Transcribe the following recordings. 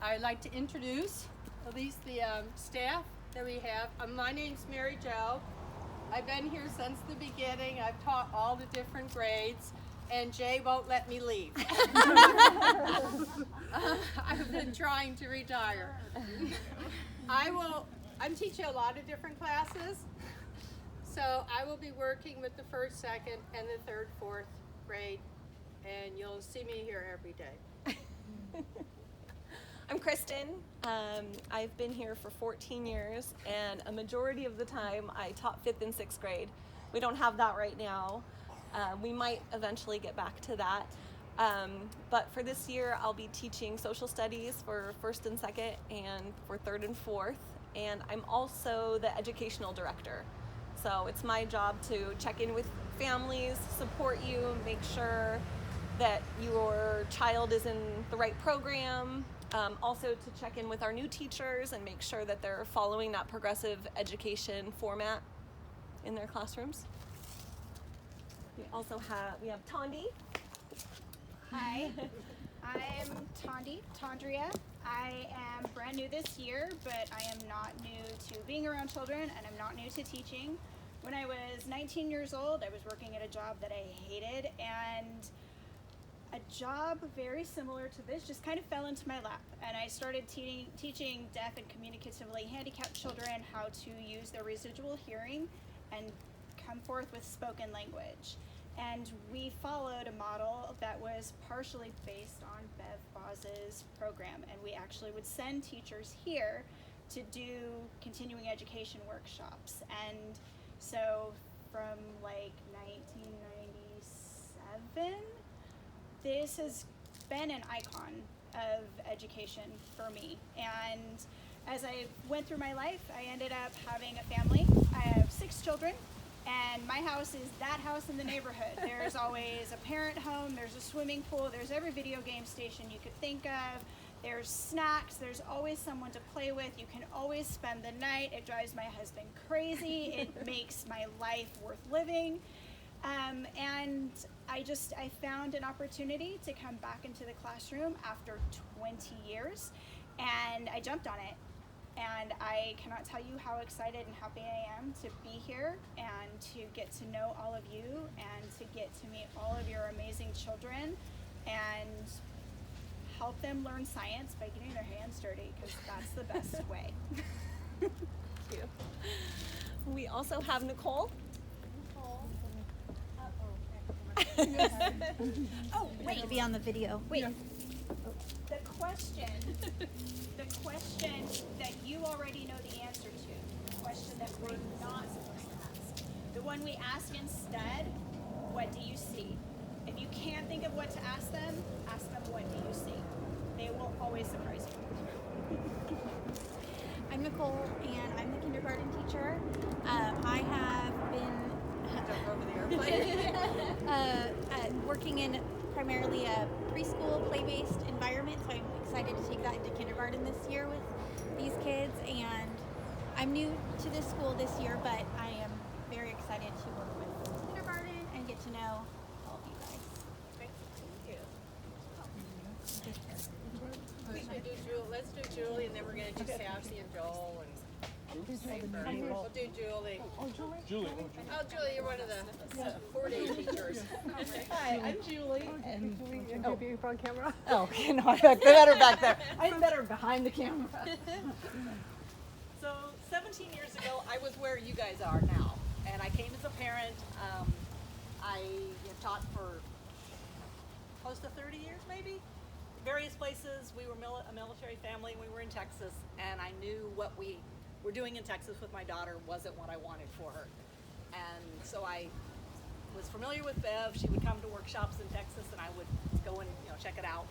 I'd like to introduce at least the staff that we have. My name's Mary Jo. I've been here since the beginning. I've taught all the different grades, and Jay won't let me leave. I've been trying to retire. I'm teaching a lot of different classes, so I will be working with the first, second, and the third, fourth grade, and you'll see me here every day. I'm Kristen. I've been here for 14 years, and a majority of the time I taught 5th and 6th grade. We don't have that right now. We might eventually get back to that. But for this year, I'll be teaching social studies for 1st and 2nd and for 3rd and 4th. And I'm also the educational director. So it's my job to check in with families, support you, make sure that your child is in the right program. Also to check in with our new teachers and make sure that they're following that progressive education format in their classrooms. We have Tandy. Hi, I'm Tandy Tondria. I am brand new this year, but I am not new to being around children, and I'm not new to teaching. When I was 19 years old, I was working at a job that I hated, and a job very similar to this just kind of fell into my lap, and I started teaching deaf and communicatively handicapped children how to use their residual hearing and come forth with spoken language. And we followed a model that was partially based on Bev Boz's program, and we actually would send teachers here to do continuing education workshops. And so from like 1997, this has been an icon of education for me. And as I went through my life, I ended up having a family. I have 6 children, and my house is that house in the neighborhood. There's always a parent home, there's a swimming pool, there's every video game station you could think of, there's snacks, there's always someone to play with, you can always spend the night. It drives my husband crazy, it makes my life worth living. And I found an opportunity to come back into the classroom after 20 years, and I jumped on it. And I cannot tell you how excited and happy I am to be here and to get to know all of you and to get to meet all of your amazing children and help them learn science by getting their hands dirty, because that's the best way. Thank you. We also have Nicole. Oh, wait. It'll be on the video. Wait. The question that you already know the answer to, the question that we're not supposed to ask, the one we ask instead, what do you see? If you can't think of what to ask them, what do you see? They will always surprise you. I'm Nicole, and I'm the kindergarten teacher. I have been working in primarily a preschool play-based environment, so I'm excited to take that into kindergarten this year with these kids. And I'm new to this school this year, but I am very excited to work with kindergarten and get to know all of you guys. Let's do Julie, and then we're going to do Cassie and Joel and we'll do Julie. Julie, you're one of the 4-day teachers. Hi, I'm Julie. And you on camera? Oh, no, I'm better back there. I'm better behind the camera. So 17 years ago, I was where you guys are now, and I came as a parent. I have taught for close to 30 years, maybe. Various places. We were a military family. We were in Texas, and I knew what we were doing in Texas with my daughter wasn't what I wanted for her. And so I was familiar with Bev. She would come to workshops in Texas, and I would go and check it out.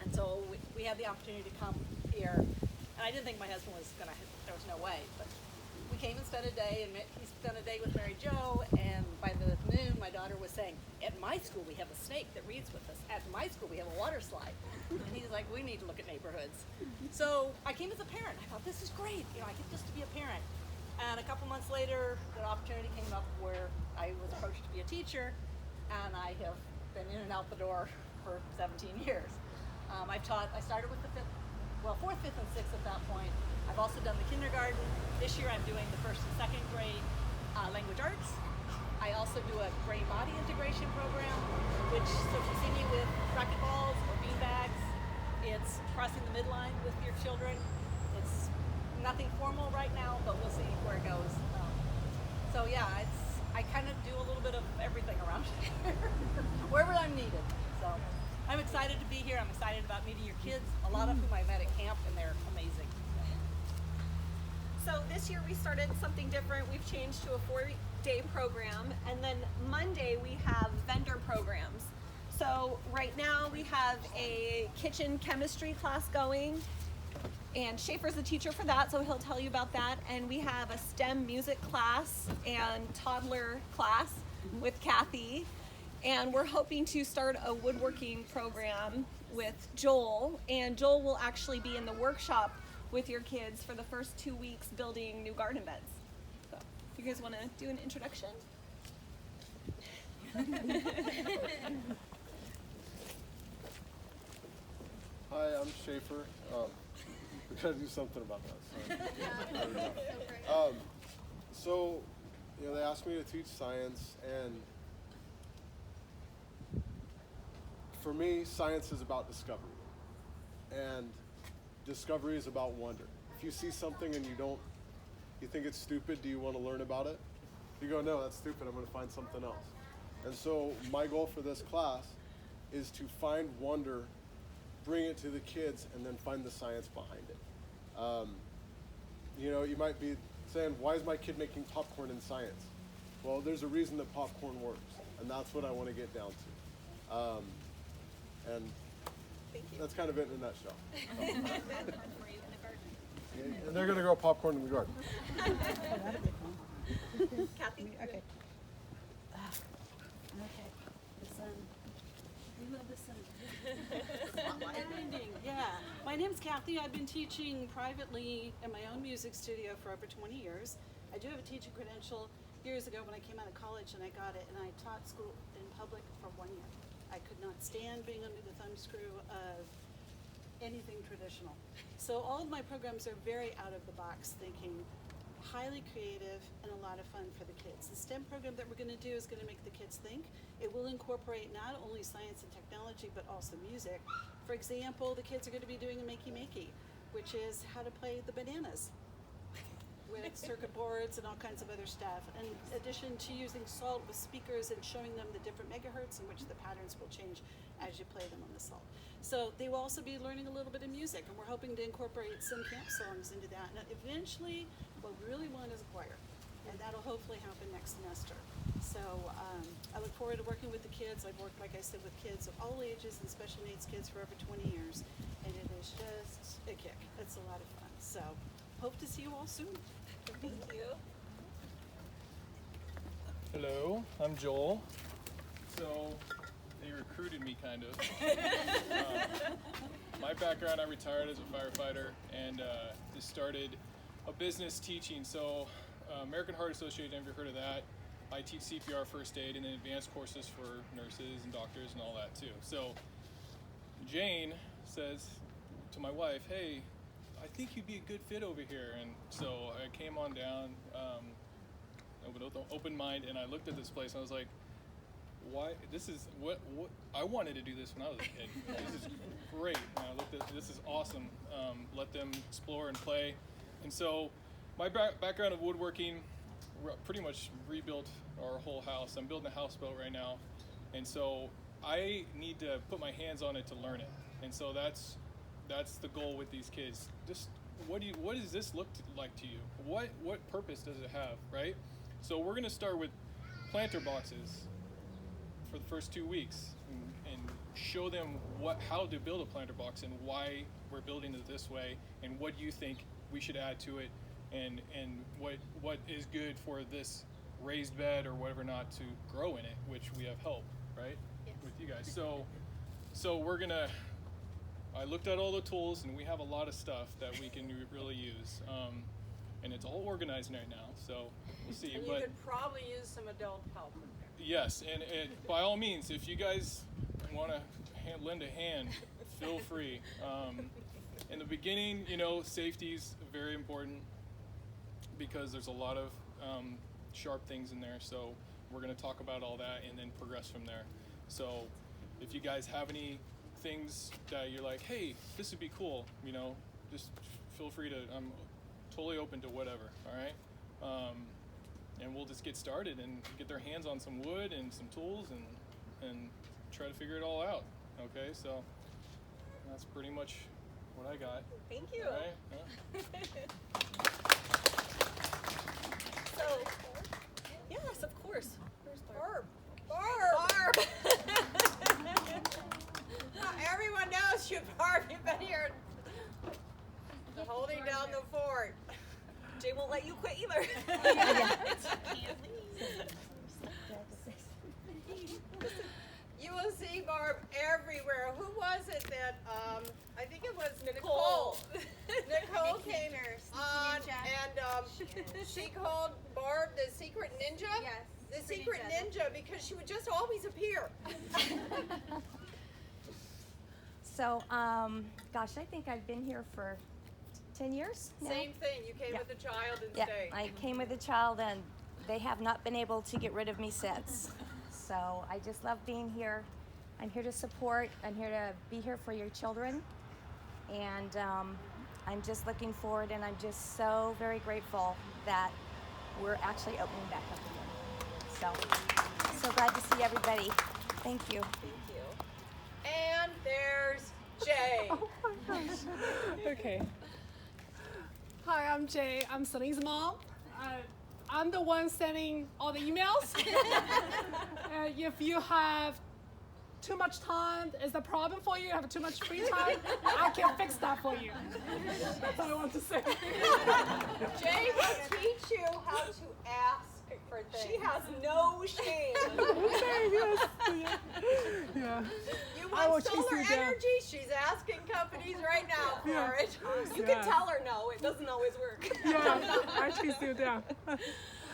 And so we had the opportunity to come here, and I didn't think my husband was gonna. There was no way, but we came and spent a day, and he spent a day with Mary Jo. And by the noon, my daughter was saying, "At my school, we have a snake that reads with us. At my school, we have a water slide." And he's like, "We need to look at neighborhoods." So I came as a parent. I thought, this is great. I get just to be a parent. And a couple months later, the opportunity came up where I was approached to be a teacher, and I have been in and out the door for 17 years. I started with the 5th and 6th at that point. I've also done the kindergarten. This year I'm doing the 1st and 2nd grade language arts. I also do a brain body integration program, which, so if you see me with racquetballs or bean bags, it's crossing the midline with your children. It's nothing formal right now, but we'll see where it goes. So yeah, I kind of do a little bit of everything around here, wherever I'm needed. So I'm excited to be here. I'm excited about meeting your kids, a lot of whom I met at camp, and they're amazing. So this year we started something different. We've changed to a 4-day program, and then Monday we have vendor programs. So right now we have a kitchen chemistry class going, and Schaefer's the teacher for that, so he'll tell you about that. And we have a STEM music class and toddler class with Kathy. And we're hoping to start a woodworking program with Joel. And Joel will actually be in the workshop with your kids for the first 2 weeks building new garden beds. So, you guys want to do an introduction? Hi, I'm Schaefer. We gotta do something about that. So, they asked me to teach science, and for me, science is about discovery, and discovery is about wonder. If you see something and you think it's stupid, do you want to learn about it? You go, no, that's stupid, I'm going to find something else. And so my goal for this class is to find wonder, bring it to the kids, and then find the science behind it. You might be saying, why is my kid making popcorn in science? Well, there's a reason that popcorn works, and that's what I want to get down to. And that's kind of it in a nutshell. And they're going to grow popcorn in the garden. Kathy? Okay. Okay. The sun. We love the sun. Ending. Yeah. My name's Kathy. I've been teaching privately in my own music studio for over 20 years. I do have a teaching credential years ago when I came out of college, and I got it, and I taught school in public for 1 year. I could not stand being under the thumbscrew of anything traditional. So all of my programs are very out of the box thinking, highly creative, and a lot of fun for the kids. The STEM program that we're going to do is going to make the kids think. It will incorporate not only science and technology, but also music. For example, the kids are going to be doing a makey-makey, which is how to play the bananas with circuit boards and all kinds of other stuff. In addition to using salt with speakers and showing them the different megahertz in which the patterns will change as you play them on the salt. So they will also be learning a little bit of music, and we're hoping to incorporate some camp songs into that. And eventually, what we really want is a choir, and that'll hopefully happen next semester. So I look forward to working with the kids. I've worked, like I said, with kids of all ages and special needs kids for over 20 years, and it is just a kick. It's a lot of fun. So hope to see you all soon. Thank you. Hello, I'm Joel. So they recruited me kind of. My background, I retired as a firefighter and just started a business teaching. So American Heart Association, have you heard of that? I teach CPR, first aid, and then advanced courses for nurses and doctors and all that too. So Jane says to my wife, hey, I think you'd be a good fit over here. And so I came on down with an open mind, and I looked at this place and I was like, why, this is what I wanted to do this when I was a kid. This is great. And I looked at this is awesome. Let them explore and play. And so my background of woodworking, pretty much rebuilt our whole house. I'm building a houseboat right now, and so I need to put my hands on it to learn it. And so that's the goal with these kids. Just what does this look like to you? What purpose does it have, right? So we're going to start with planter boxes for the first 2 weeks and show them how to build a planter box and why we're building it this way, and what you think we should add to it, and what is good for this raised bed or whatever not to grow in it, which we have help, right? Yes. With you guys. So we're gonna, I looked at all the tools, and we have a lot of stuff that we can really use. And it's all organized right now, so we'll see. And you could probably use some adult help. Yes, and by all means, if you guys want to lend a hand, feel free. in the beginning, safety's very important because there's a lot of sharp things in there. So we're going to talk about all that and then progress from there. So if you guys have any things that you're like, hey, this would be cool, just feel free to, I'm totally open to whatever, all right? And we'll just get started and get their hands on some wood and some tools and try to figure it all out, okay? So that's pretty much what I got. Thank you. All right? So, yes, of course. Where's Barb? Barb! Everyone knows you, Barb. You've been here holding down the fort. Jay won't let you quit either. You will see Barb everywhere. Who was it that, I think it was Nicole. Nicole came on and she called Barb the secret ninja? Yes. The secret ninja because she would just always appear. So, gosh, I think I've been here for 10 years now. Same thing. You came with a child and Yeah, stayed. I came with a child and they have not been able to get rid of me since. So I just love being here. I'm here to support. I'm here to be here for your children. And I'm just looking forward and I'm just so very grateful that we're actually opening back up again. So glad to see everybody. Thank you. Thank you. And there's Jay. Oh my gosh. Okay. Hi, I'm Jay. I'm Sunny's mom. I'm the one sending all the emails. If you have too much time, is the problem for you? Have too much free time? I can fix that for you. That's all I want to say. Jay will teach you how to ask for things. She has no shame. Okay, yes. Yeah. You I will want chase solar you down. energy? She's asking companies right now for Yeah. it. You Yeah. can tell her no, it doesn't always work. Yeah, I chase you down.